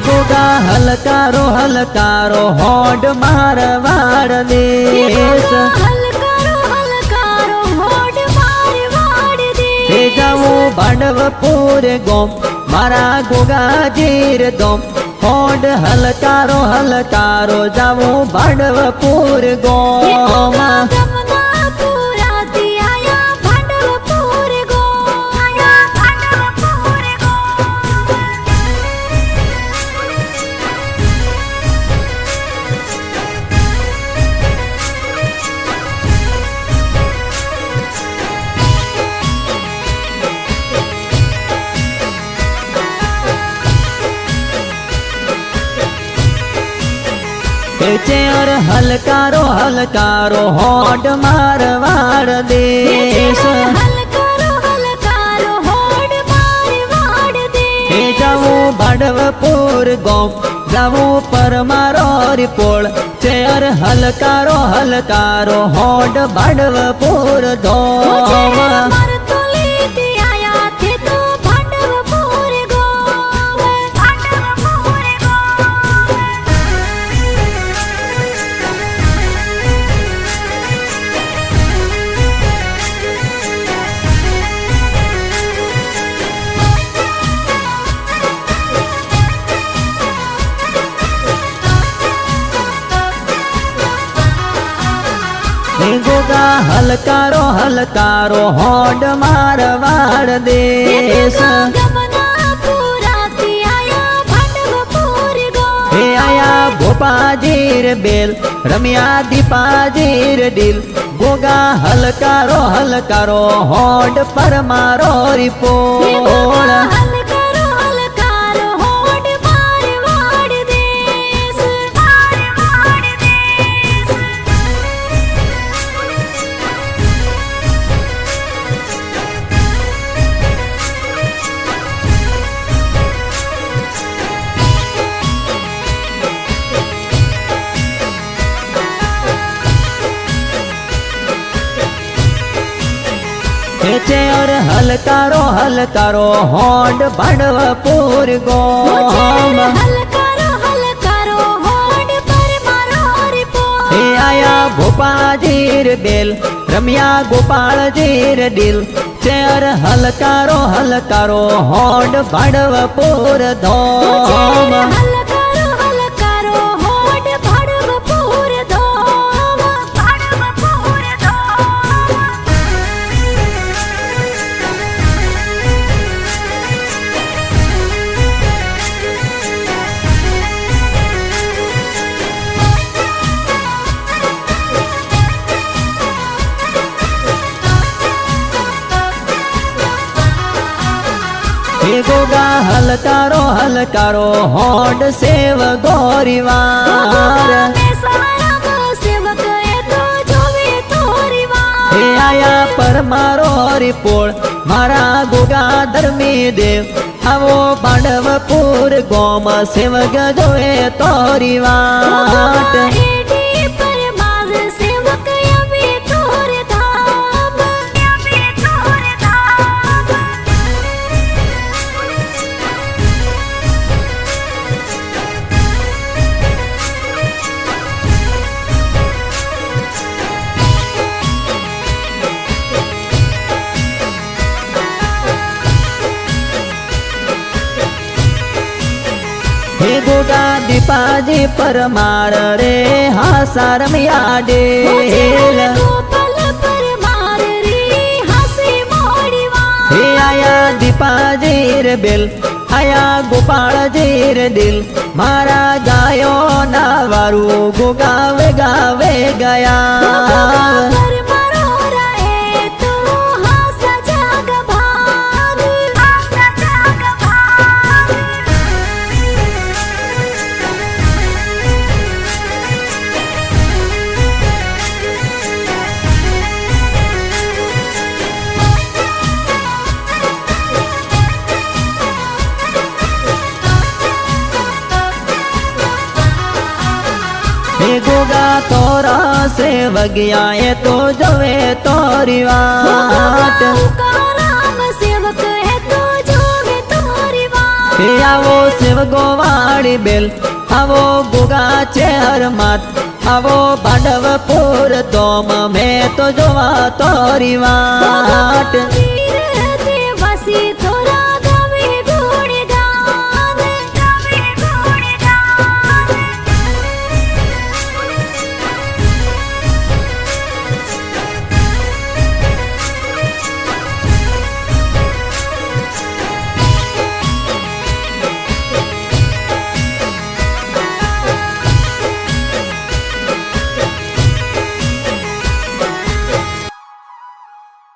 गोगा हलकारो हलकारो होड मारवाड़ देश जाऊं भांडवपुर गोम मारा गोगा जीर दोम होड हलकारो हलकारो जाऊं भांडवपुर गोम चेयर हलकारो हलकारो होड मारवाड़ देश जाऊं भांडवपुर गोम जाऊं परमारो रिपोल चेयर हलकारो हलकारो होड भांडवपुर धोम गोगा हलकारो हलकारो होड मारवाड़ देश हे आया भोपाजीर बेल रमिया दीपाजीर दिल गोगा हलकारो हलकारो होड परमारो रिपोल चेयर हलकारो हलकारो होड भांडवपुर गोम हे आया भोपाजीर बेल रमिया गोपालजीर दिल चेयर हलकारो हलकारो होड भांडवपुर धोम गोगा हलकारो हलकारो होड सेव गोरीवार हे आया परमारो रिपोल मारा गोगा धर्मी देव आवो भांडवपुर गोम सेवक जोए तोरी वाट हे गोगा दीपाजी परमार रे हासार मिया डेल हे आया दीपाजीर बेल आया गोपालजीर दिल मारा गायो ना वारू गोगा वे गावे गया गोगा तोरा से वगिया ये तो जवे तोरी वाट सेवक है तो जो तोरी वाट आवो शिव गोवाड़ વાળી બેલ આવો ગુગા છે હરમાત આવો ભાંડવપુર તો મેં તો જોવા તોરી વાટ